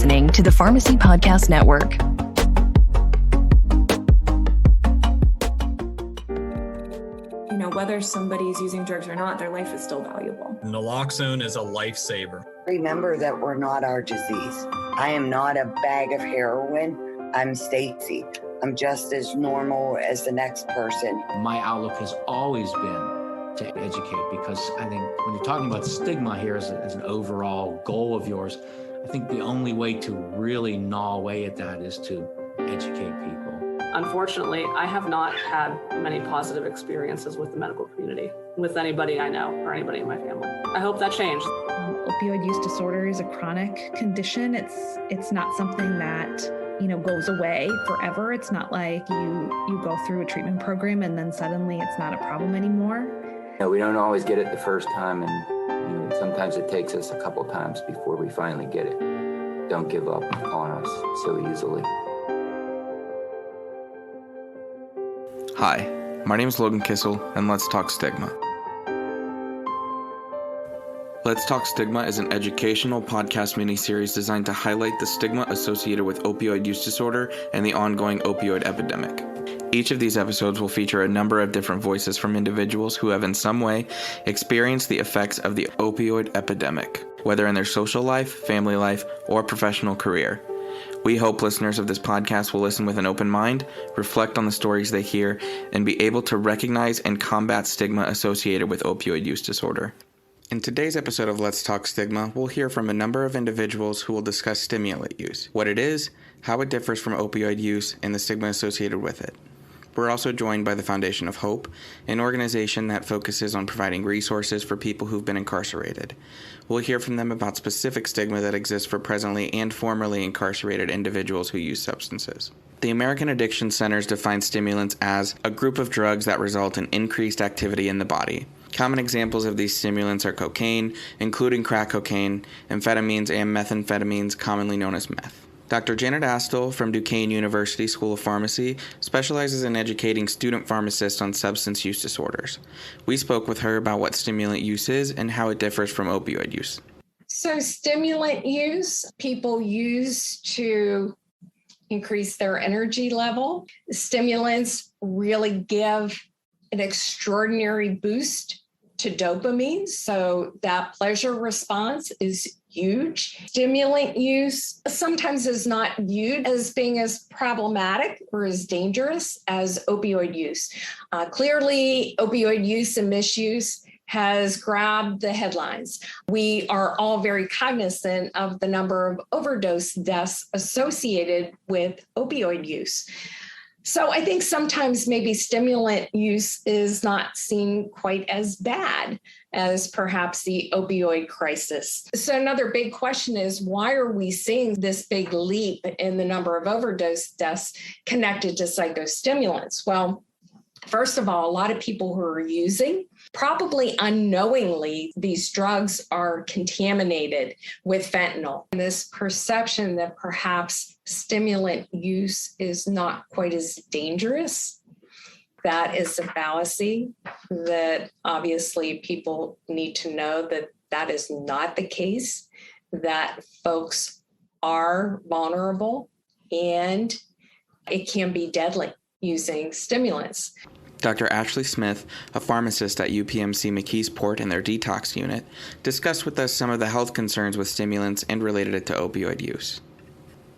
listening to the Pharmacy Podcast Network. You know, whether somebody's using drugs or not, their life is still valuable. Naloxone is a lifesaver. Remember that we're not our disease. I am not a bag of heroin. I'm Stacy. I'm just as normal as the next person. My outlook has always been to educate, because I think when you're talking about stigma here as an overall goal of yours, I think the only way to really gnaw away at that is to educate people. Unfortunately, I have not had many positive experiences with the medical community, with anybody I know or anybody in my family. I hope that changed. Opioid use disorder is a chronic condition. It's not something that, goes away forever. It's not like you go through a treatment program and then suddenly it's not a problem anymore. We don't always get it the first time, and sometimes it takes us a couple times before we finally get it. Don't give up on us so easily. Hi, my name is Logan Kissell, and let's talk stigma. Let's Talk Stigma is an educational podcast miniseries designed to highlight the stigma associated with opioid use disorder and the ongoing opioid epidemic. Each of these episodes will feature a number of different voices from individuals who have in some way experienced the effects of the opioid epidemic, whether in their social life, family life, or professional career. We hope listeners of this podcast will listen with an open mind, reflect on the stories they hear, and be able to recognize and combat stigma associated with opioid use disorder. In today's episode of Let's Talk Stigma, we'll hear from a number of individuals who will discuss stimulant use, what it is, how it differs from opioid use, and the stigma associated with it. We're also joined by the Foundation of Hope, an organization that focuses on providing resources for people who've been incarcerated. We'll hear from them about specific stigma that exists for presently and formerly incarcerated individuals who use substances. The American Addiction Centers define stimulants as a group of drugs that result in increased activity in the body. Common examples of these stimulants are cocaine, including crack cocaine, amphetamines, and methamphetamines, commonly known as meth. Dr. Janet Astle from Duquesne University School of Pharmacy specializes in educating student pharmacists on substance use disorders. We spoke with her about what stimulant use is and how it differs from opioid use. So stimulant use, people use to increase their energy level. Stimulants really give an extraordinary boost to dopamine, so that pleasure response is huge. Stimulant use sometimes is not viewed as being as problematic or as dangerous as opioid use. Clearly, opioid use and misuse has grabbed the headlines. We are all very cognizant of the number of overdose deaths associated with opioid use. So I think sometimes maybe stimulant use is not seen quite as bad as perhaps the opioid crisis. So another big question is, why are we seeing this big leap in the number of overdose deaths connected to psychostimulants? Well, first of all, a lot of people who are using, probably unknowingly, these drugs are contaminated with fentanyl. And this perception that perhaps stimulant use is not quite as dangerous, that is a fallacy that obviously people need to know that that is not the case, that folks are vulnerable and it can be deadly using stimulants. Dr. Ashley Smith, a pharmacist at UPMC McKeesport and their Detox unit, discussed with us some of the health concerns with stimulants and related it to opioid use.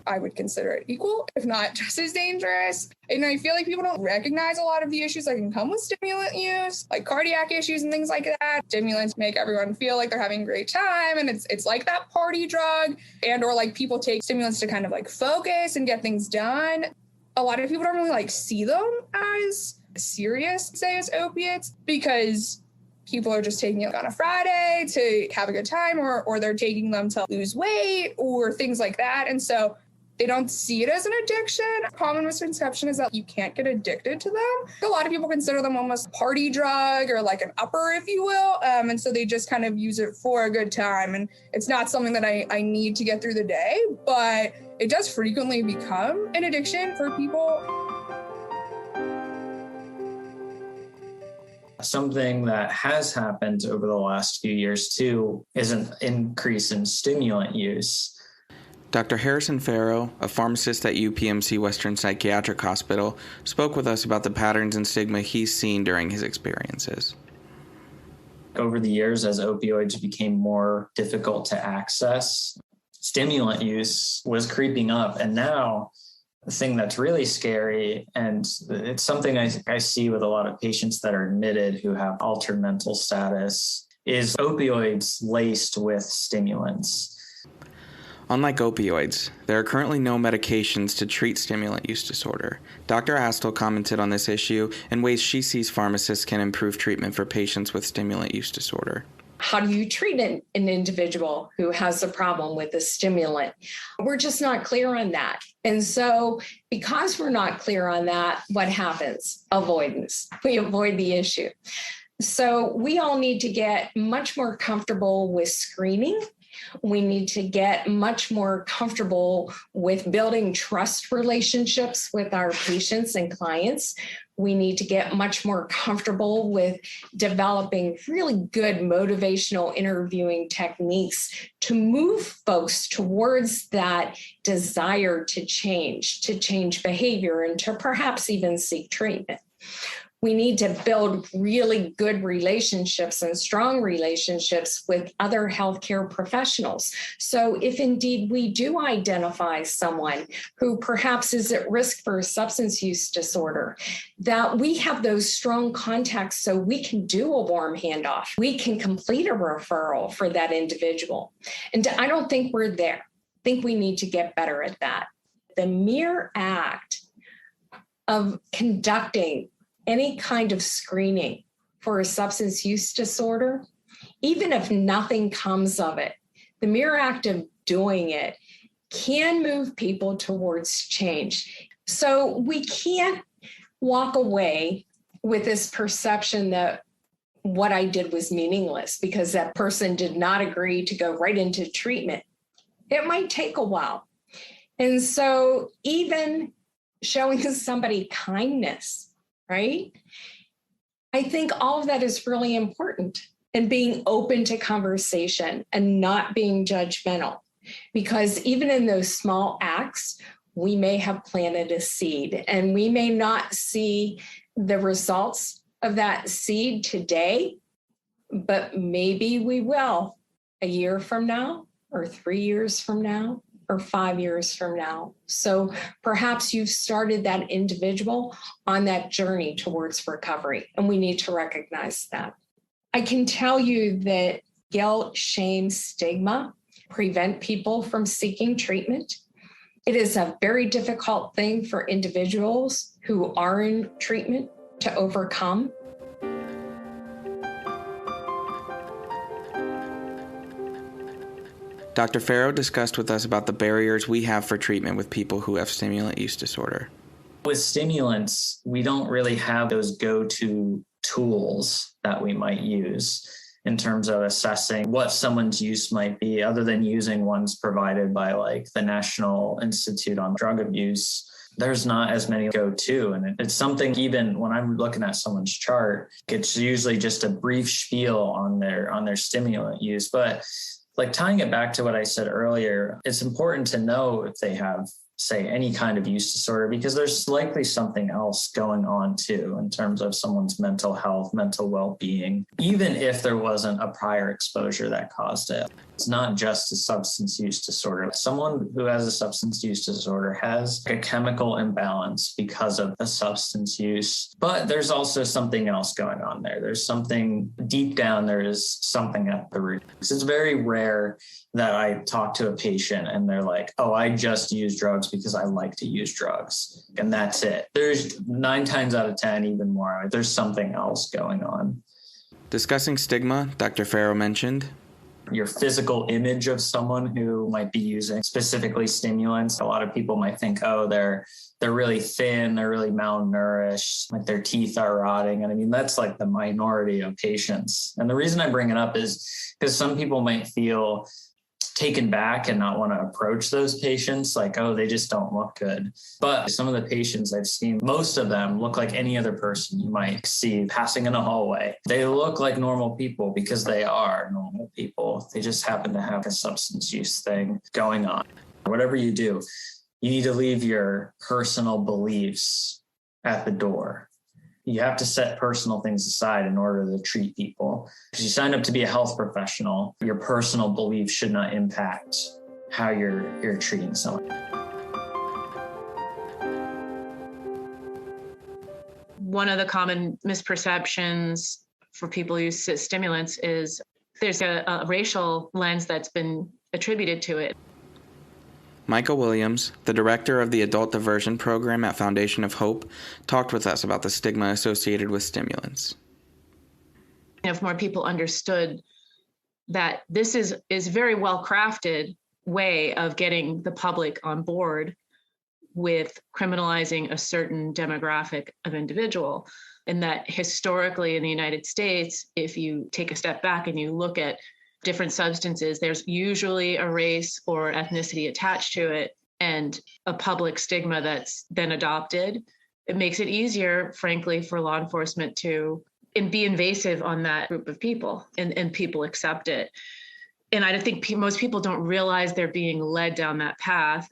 I would consider it equal, if not just as dangerous. And I feel like people don't recognize a lot of the issues that can come with stimulant use, like cardiac issues and things like that. Stimulants make everyone feel like they're having a great time, and it's like that party drug, and or like people take stimulants to kind of like focus and get things done. A lot of people don't really see them as serious, say, as opiates, because people are just taking it on a Friday to have a good time, or they're taking them to lose weight or things like that. And so they don't see it as an addiction. A common misconception is that you can't get addicted to them. A lot of people consider them almost a party drug or like an upper, if you will. And so they just kind of use it for a good time. And it's not something that I need to get through the day, but it does frequently become an addiction for people. Something that has happened over the last few years too is an increase in stimulant use. Dr. Harrison Ferro, a pharmacist at UPMC Western Psychiatric Hospital, spoke with us about the patterns and stigma he's seen during his experiences. Over the years, as opioids became more difficult to access, stimulant use was creeping up. And now the thing that's really scary, and it's something I see with a lot of patients that are admitted who have altered mental status, is opioids laced with stimulants. Unlike opioids, there are currently no medications to treat stimulant use disorder. Dr. Astle commented on this issue and ways she sees pharmacists can improve treatment for patients with stimulant use disorder. How do you treat an individual who has a problem with a stimulant? We're just not clear on that. And so because we're not clear on that, what happens? Avoidance. We avoid the issue. So we all need to get much more comfortable with screening. We need to get much more comfortable with building trust relationships with our patients and clients. We need to get much more comfortable with developing really good motivational interviewing techniques to move folks towards that desire to change behavior, and to perhaps even seek treatment. We need to build really good relationships and strong relationships with other healthcare professionals. So if indeed we do identify someone who perhaps is at risk for a substance use disorder, that we have those strong contacts so we can do a warm handoff. We can complete a referral for that individual. And I don't think we're there. I think we need to get better at that. The mere act of conducting any kind of screening for a substance use disorder, even if nothing comes of it, the mere act of doing it can move people towards change. So we can't walk away with this perception that what I did was meaningless because that person did not agree to go right into treatment. It might take a while. And so even showing somebody kindness, right? I think all of that is really important, and being open to conversation and not being judgmental, because even in those small acts, we may have planted a seed, and we may not see the results of that seed today, but maybe we will a year from now, or 3 years from now, or 5 years from now. So perhaps you've started that individual on that journey towards recovery, and we need to recognize that. I can tell you that guilt, shame, stigma prevent people from seeking treatment. It is a very difficult thing for individuals who are in treatment to overcome. Dr. Ferro discussed with us about the barriers we have for treatment with people who have stimulant use disorder. With stimulants, we don't really have those go-to tools that we might use in terms of assessing what someone's use might be, other than using ones provided by like the National Institute on Drug Abuse. There's not as many go-to. And it's something, even when I'm looking at someone's chart, it's usually just a brief spiel on their stimulant use. But like tying it back to what I said earlier, it's important to know if they have, say, any kind of use disorder, because there's likely something else going on too in terms of someone's mental health, mental well-being, even if there wasn't a prior exposure that caused it. It's not just a substance use disorder. Someone who has a substance use disorder has a chemical imbalance because of the substance use, but there's also something else going on there. There's something deep down, there is something at the root. It's very rare that I talk to a patient and they're like, oh, I just use drugs because I like to use drugs. And that's it. There's 9 times out of 10, even more, there's something else going on. Discussing stigma, Dr. Ferro mentioned your physical image of someone who might be using specifically stimulants. A lot of people might think, oh, they're really thin, they're really malnourished, like their teeth are rotting. And I mean, that's like the minority of patients. And the reason I bring it up is because some people might feel taken back and not want to approach those patients like, oh, they just don't look good. But some of the patients I've seen, most of them look like any other person you might see passing in a hallway. They look like normal people because they are normal people. They just happen to have a substance use thing going on. whatever you do, you need to leave your personal beliefs at the door. You have to set personal things aside in order to treat people. Because you signed up to be a health professional, your personal beliefs should not impact how you're treating someone. One of the common misperceptions for people who use stimulants is there's a racial lens that's been attributed to it. Mica Wiliams, the director of the Adult Diversion program at Foundation of Hope, talked with us about the stigma associated with stimulants. If more people understood that this is a very well-crafted way of getting the public on board with criminalizing a certain demographic of individual, and that historically in the United States, if you take a step back and you look at different substances, there's usually a race or ethnicity attached to it and a public stigma that's then adopted. It makes it easier, frankly, for law enforcement to be invasive on that group of people, and people accept it. And I think most people don't realize they're being led down that path.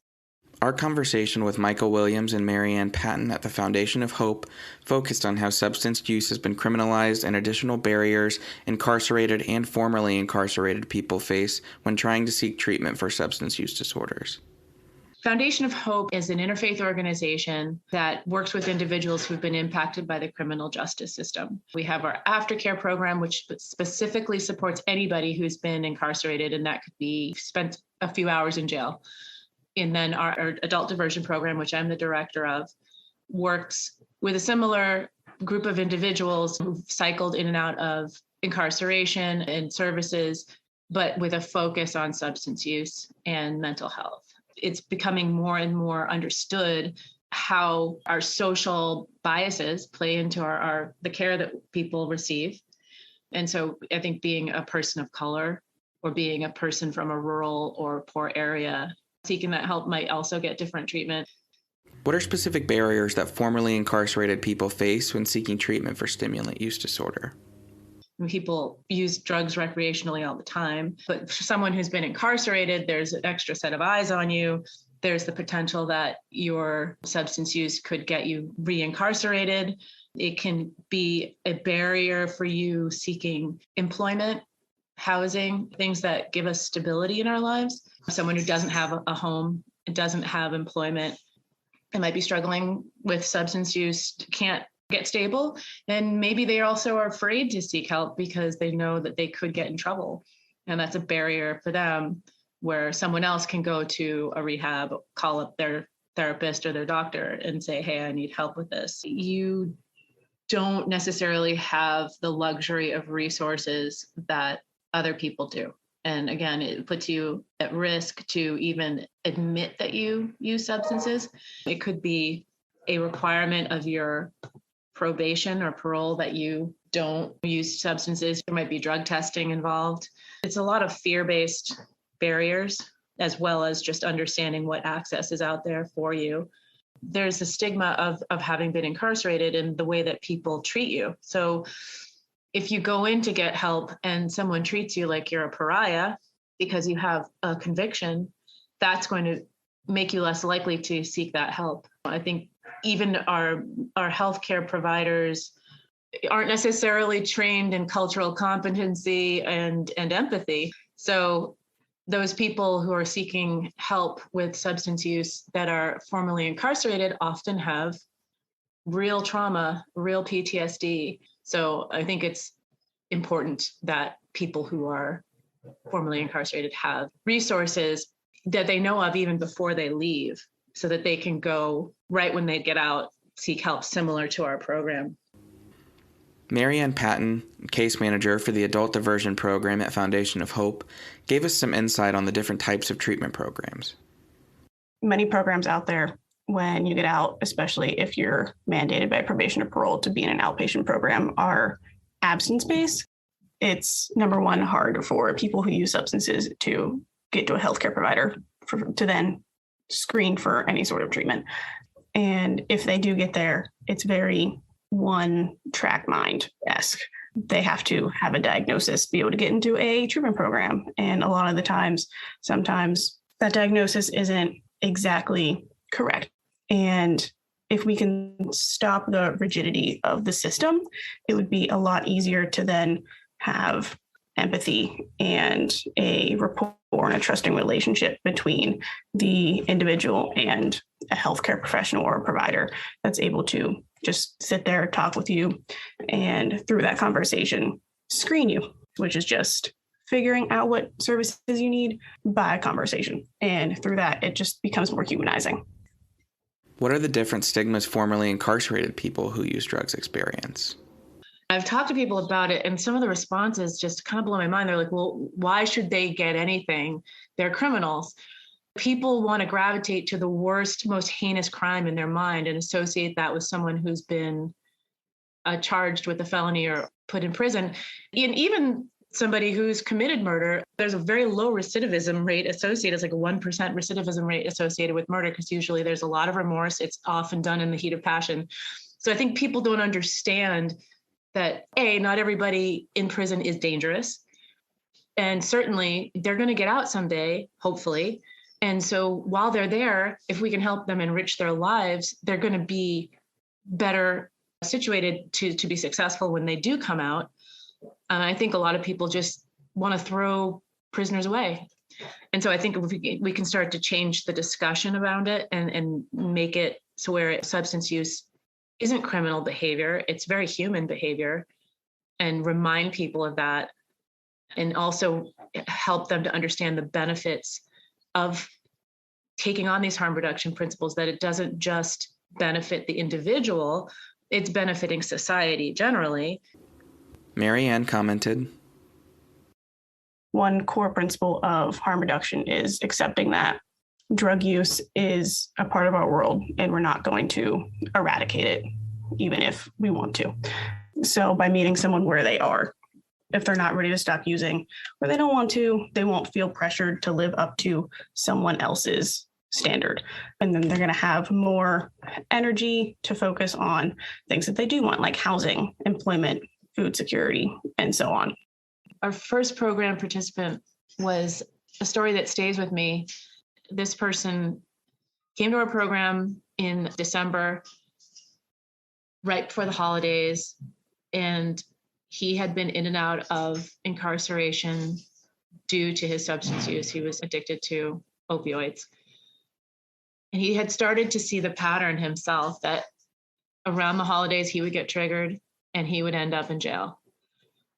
Our conversation with Mica Wiliams and Marianne Patton at the Foundation of Hope focused on how substance use has been criminalized and additional barriers incarcerated and formerly incarcerated people face when trying to seek treatment for substance use disorders. Foundation of Hope is an interfaith organization that works with individuals who've been impacted by the criminal justice system. We have our aftercare program, which specifically supports anybody who's been incarcerated, and that could be spent a few hours in jail. And then our adult diversion program, which I'm the director of, works with a similar group of individuals who've cycled in and out of incarceration and services, but with a focus on substance use and mental health. It's becoming more and more understood how our social biases play into the care that people receive. And so I think being a person of color or being a person from a rural or poor area seeking that help might also get different treatment. What are specific barriers that formerly incarcerated people face when seeking treatment for stimulant use disorder? People use drugs recreationally all the time, but for someone who's been incarcerated, there's an extra set of eyes on you. There's the potential that your substance use could get you reincarcerated. It can be a barrier for you seeking employment, housing, things that give us stability in our lives. Someone who doesn't have a home, doesn't have employment, and might be struggling with substance use, can't get stable. And maybe they also are afraid to seek help because they know that they could get in trouble. And that's a barrier for them, where someone else can go to a rehab, call up their therapist or their doctor and say, hey, I need help with this. You don't necessarily have the luxury of resources that other people do. And again, it puts you at risk to even admit that you use substances. It could be a requirement of your probation or parole that you don't use substances. There might be drug testing involved. It's a lot of fear-based barriers, as well as just understanding what access is out there for you. There's the stigma of having been incarcerated and the way that people treat you. So if you go in to get help and someone treats you like you're a pariah because you have a conviction, that's going to make you less likely to seek that help. I think even our healthcare providers aren't necessarily trained in cultural competency and empathy. So those people who are seeking help with substance use that are formerly incarcerated often have real trauma, real PTSD. So I think it's important that people who are formerly incarcerated have resources that they know of even before they leave, so that they can go right when they get out, seek help similar to our program. Marianne Patton, case manager for the Adult Diversion program at Foundation of Hope, gave us some insight on the different types of treatment programs. Many programs out there, when you get out, especially if you're mandated by probation or parole to be in an outpatient program, are abstinence-based. It's, number one, hard for people who use substances to get to a healthcare provider to then screen for any sort of treatment. And if they do get there, it's very one-track mind-esque. They have to have a diagnosis, be able to get into a treatment program. And a lot of the times, sometimes that diagnosis isn't exactly correct. And if we can stop the rigidity of the system, it would be a lot easier to then have empathy and a rapport and a trusting relationship between the individual and a healthcare professional or a provider that's able to just sit there, talk with you, and through that conversation, screen you, which is just figuring out what services you need by conversation. And through that, it just becomes more humanizing. What are the different stigmas formerly incarcerated people who use drugs experience? I've talked to people about it, and some of the responses just kind of blow my mind. They're like, well, why should they get anything? They're criminals. People want to gravitate to the worst, most heinous crime in their mind and associate that with someone who's been charged with a felony or put in prison. And even somebody who's committed murder, there's a very low recidivism rate associated. It's like a 1% recidivism rate associated with murder, because usually there's a lot of remorse. It's often done in the heat of passion. So I think people don't understand that, A, not everybody in prison is dangerous. And certainly they're going to get out someday, hopefully. And so while they're there, if we can help them enrich their lives, they're going to be better situated to be successful when they do come out. I think a lot of people just want to throw prisoners away. And so I think if we can start to change the discussion around it and make it so where substance use isn't criminal behavior, it's very human behavior, and remind people of that, and also help them to understand the benefits of taking on these harm reduction principles, that it doesn't just benefit the individual, it's benefiting society generally. Mary Ann commented, one core principle of harm reduction is accepting that drug use is a part of our world and we're not going to eradicate it, even if we want to. So by meeting someone where they are, if they're not ready to stop using or they don't want to, they won't feel pressured to live up to someone else's standard. And then they're going to have more energy to focus on things that they do want, like housing, employment, food security, and so on. Our first program participant was a story that stays with me. This person came to our program in December, right before the holidays, and he had been in and out of incarceration due to his substance use. He was addicted to opioids. And he had started to see the pattern himself that around the holidays he would get triggered and he would end up in jail.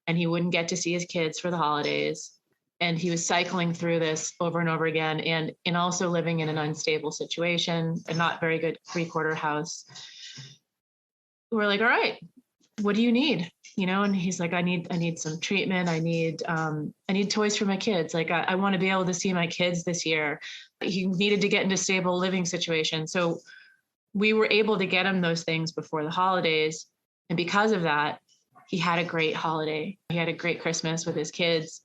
And he wouldn't get to see his kids for the holidays. And he was cycling through this over and over again, and also living in an unstable situation, a not very good 3-quarter house. We're like, all right, what do you need? You know, and he's like, I need some treatment. I need toys for my kids. Like, I want to be able to see my kids this year. He needed to get into a stable living situation. So we were able to get him those things before the holidays. And because of that, he had a great holiday. He had a great Christmas with his kids.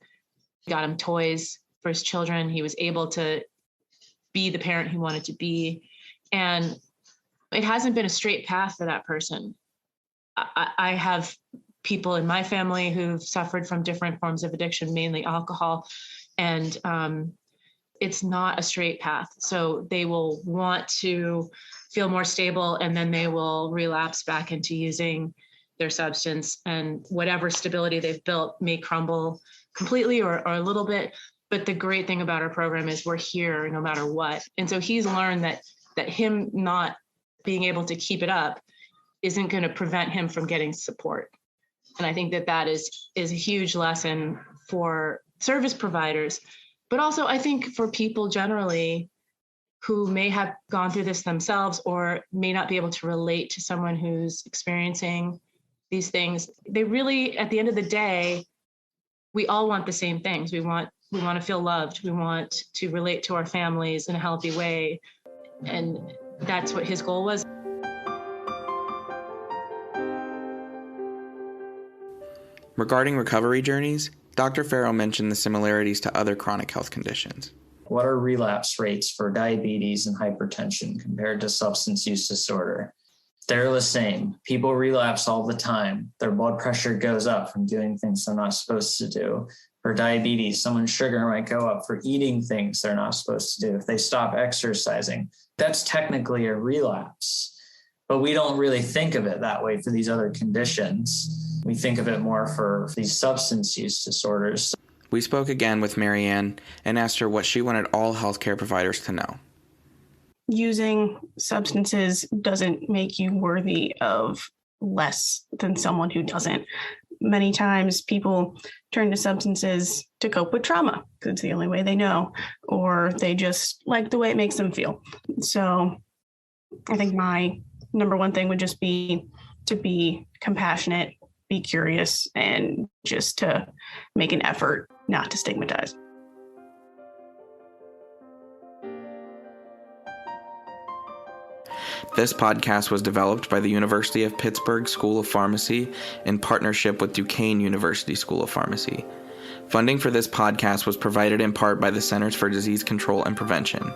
Got him toys for his children. He was able to be the parent he wanted to be. And it hasn't been a straight path for that person. I have people in my family who've suffered from different forms of addiction, mainly alcohol, and it's not a straight path. So they will want to feel more stable, and then they will relapse back into using their substance, and whatever stability they've built may crumble completely or a little bit. But the great thing about our program is we're here no matter what. And so he's learned that him not being able to keep it up isn't going to prevent him from getting support. And I think that is a huge lesson for service providers, but also I think for people generally who may have gone through this themselves or may not be able to relate to someone who's experiencing these things. They really, at the end of the day, we all want the same things. We want to feel loved. We want to relate to our families in a healthy way. And that's what his goal was. Regarding recovery journeys, Dr. Ferro mentioned the similarities to other chronic health conditions. What are relapse rates for diabetes and hypertension compared to substance use disorder? They're the same. People relapse all the time. Their blood pressure goes up from doing things they're not supposed to do. For diabetes, someone's sugar might go up for eating things they're not supposed to do. If they stop exercising, that's technically a relapse. But we don't really think of it that way for these other conditions. We think of it more for these substance use disorders. We spoke again with Marianne and asked her what she wanted all healthcare providers to know. Using substances doesn't make you worthy of less than someone who doesn't. Many times people turn to substances to cope with trauma because it's the only way they know, or they just like the way it makes them feel. So I think my number one thing would just be to be compassionate, be curious, and just to make an effort not to stigmatize. This podcast was developed by the University of Pittsburgh School of Pharmacy in partnership with Duquesne University School of Pharmacy. Funding for this podcast was provided in part by the Centers for Disease Control and Prevention.